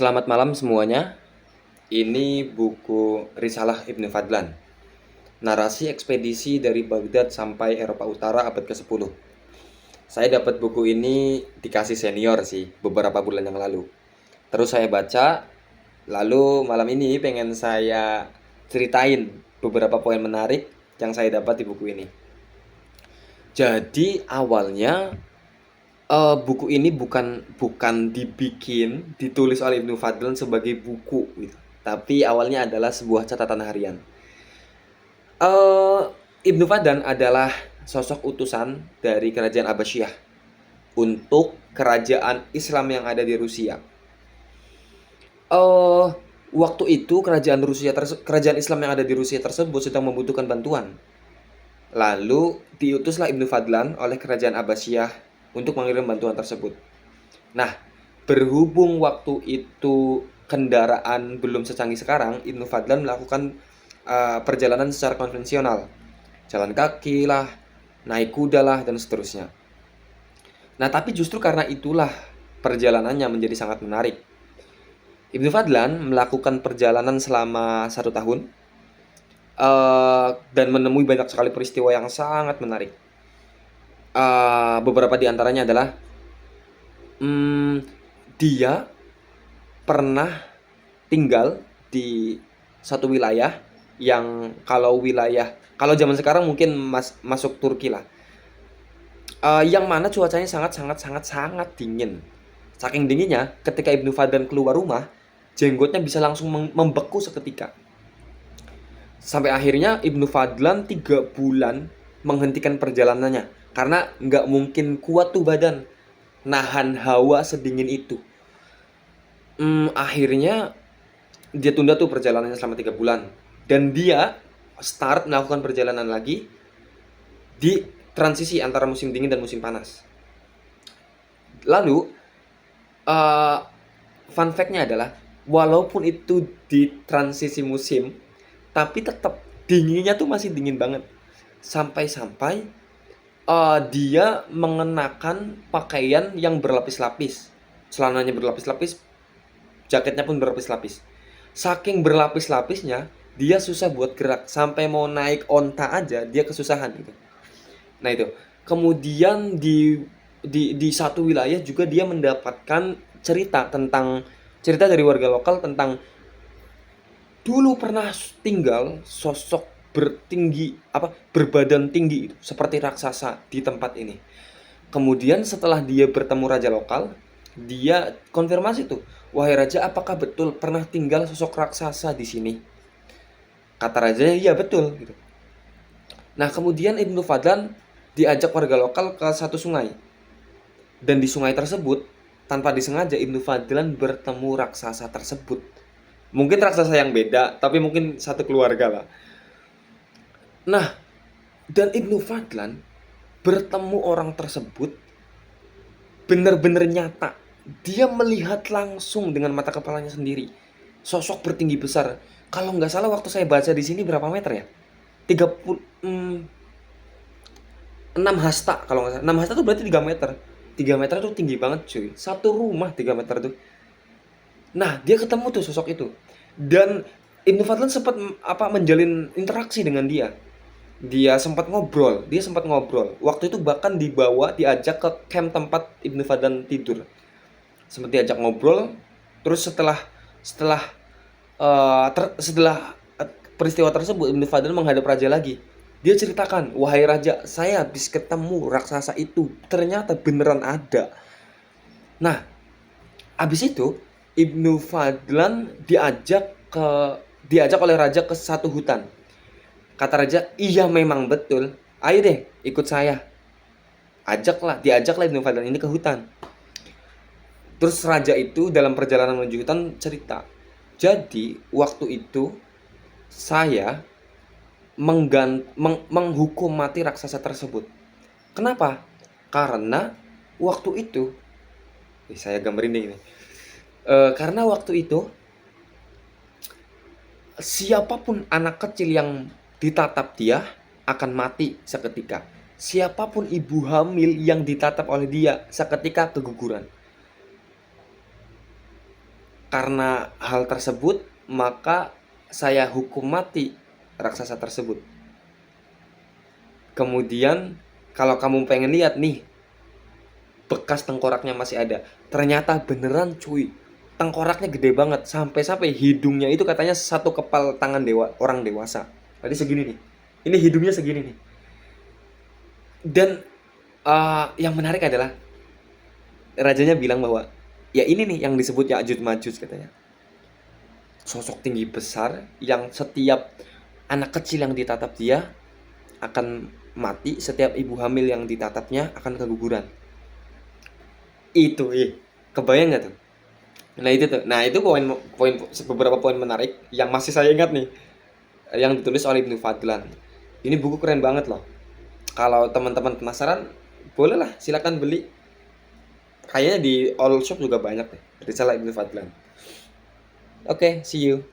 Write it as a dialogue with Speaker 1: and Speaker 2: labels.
Speaker 1: Selamat malam semuanya. Ini buku Risalah Ibnu Fadlan. Narasi ekspedisi dari Baghdad sampai Eropa Utara abad ke-10. Saya dapat buku ini dikasih senior sih beberapa bulan yang lalu. Terus saya baca, lalu malam ini pengen saya ceritain beberapa poin menarik yang saya dapat di buku ini. Jadi awalnya buku ini bukan bukan ditulis oleh Ibnu Fadlan sebagai buku gitu. Tapi awalnya adalah sebuah catatan harian. Eh Ibnu Fadlan adalah sosok utusan dari kerajaan Abbasiyah untuk kerajaan Islam yang ada di Rusia. Eh Waktu itu kerajaan Islam yang ada di Rusia tersebut sedang membutuhkan bantuan. Lalu diutuslah Ibnu Fadlan oleh kerajaan Abbasiyah untuk mengirim bantuan tersebut. Nah, berhubung waktu itu kendaraan belum secanggih sekarang, Ibnu Fadlan melakukan perjalanan secara konvensional. Jalan kaki lah, naik kuda lah, dan seterusnya. Nah, tapi justru karena itulah perjalanannya menjadi sangat menarik. Ibnu Fadlan melakukan perjalanan selama 1 tahun dan menemui banyak sekali peristiwa yang sangat menarik. Beberapa di antaranya adalah hmm, dia pernah tinggal di satu wilayah yang kalau zaman sekarang mungkin masuk Turki lah. Yang mana cuacanya sangat sangat sangat sangat dingin. Saking dinginnya, ketika Ibnu Fadlan keluar rumah, jenggotnya bisa langsung membeku seketika. Sampai akhirnya Ibnu Fadlan 3 bulan menghentikan perjalanannya karena nggak mungkin kuat tuh badan nahan hawa sedingin itu. Akhirnya dia tunda tuh perjalanannya selama 3 bulan dan dia start melakukan perjalanan lagi di transisi antara musim dingin dan musim panas. Lalu fun fact-nya adalah walaupun itu di transisi musim, tapi tetap dinginnya tuh masih dingin banget. Sampai-sampai dia mengenakan pakaian yang berlapis-lapis. Celananya berlapis-lapis, jaketnya pun berlapis-lapis. Saking berlapis-lapisnya, dia susah buat gerak. Sampai mau naik onta aja, dia kesusahan gitu. Nah itu. Kemudian di satu wilayah juga dia mendapatkan cerita dari warga lokal tentang dulu pernah tinggal sosok berbadan tinggi seperti raksasa di tempat ini. Kemudian setelah dia bertemu raja lokal, dia konfirmasi tuh, "Wahai raja, apakah betul pernah tinggal sosok raksasa di sini?" Kata rajanya, "Iya, betul." Gitu. Nah, kemudian Ibnu Fadlan diajak warga lokal ke satu sungai. Dan di sungai tersebut, tanpa disengaja Ibnu Fadlan bertemu raksasa tersebut. Mungkin raksasa yang beda, tapi mungkin satu keluarga lah. Nah, dan Ibnu Fadlan bertemu orang tersebut benar-benar nyata. Dia melihat langsung dengan mata kepalanya sendiri. Sosok bertinggi besar. Kalau nggak salah waktu saya baca di sini berapa meter ya? 6 hasta kalau nggak salah. 6 hasta tuh berarti 3 meter. 3 meter tuh tinggi banget cuy. Satu rumah 3 meter tuh. Nah, dia ketemu tuh sosok itu. Dan Ibnu Fadlan sempat menjalin interaksi dengan dia. Dia sempat ngobrol. Waktu itu bahkan diajak ke camp tempat Ibnu Fadlan tidur. Sempat diajak ngobrol, terus setelah peristiwa tersebut Ibnu Fadlan menghadap raja lagi. Dia ceritakan, "Wahai raja, saya habis ketemu raksasa itu. Ternyata beneran ada." Nah, habis itu Ibnu Fadlan diajak oleh raja ke satu hutan. Kata raja, "Iya memang betul. Ayo deh, ikut saya." Diajaklah Ibnu Fadlan ini ke hutan. Terus raja itu dalam perjalanan menuju hutan cerita, "Jadi waktu itu saya menghukum mati raksasa tersebut. Kenapa? Karena waktu itu, saya gambarin deh ini. Karena waktu itu siapapun anak kecil yang ditatap dia akan mati seketika. Siapapun ibu hamil yang ditatap oleh dia seketika keguguran." Karena hal tersebut, maka saya hukum mati raksasa tersebut. Kemudian kalau kamu pengen lihat nih, bekas tengkoraknya masih ada. Ternyata beneran cuy. Tengkoraknya gede banget, sampai-sampai hidungnya itu katanya satu kepal tangan orang dewasa. Tadi segini nih. Ini hidungnya segini nih. Dan yang menarik adalah rajanya bilang bahwa ya ini nih yang disebut Ya'juj Ma'juj katanya. Sosok tinggi besar yang setiap anak kecil yang ditatap dia akan mati, setiap ibu hamil yang ditatapnya akan keguguran. Itu, kebayang nggak tuh? Nah itu tuh, nah itu poin beberapa poin menarik yang masih saya ingat nih, yang ditulis oleh Ibnu Fadlan. Ini buku keren banget loh. Kalau teman-teman penasaran, bolehlah silakan beli. Kayaknya di all shop juga banyak deh. Risalah Ibnu Fadlan. Oke, see you.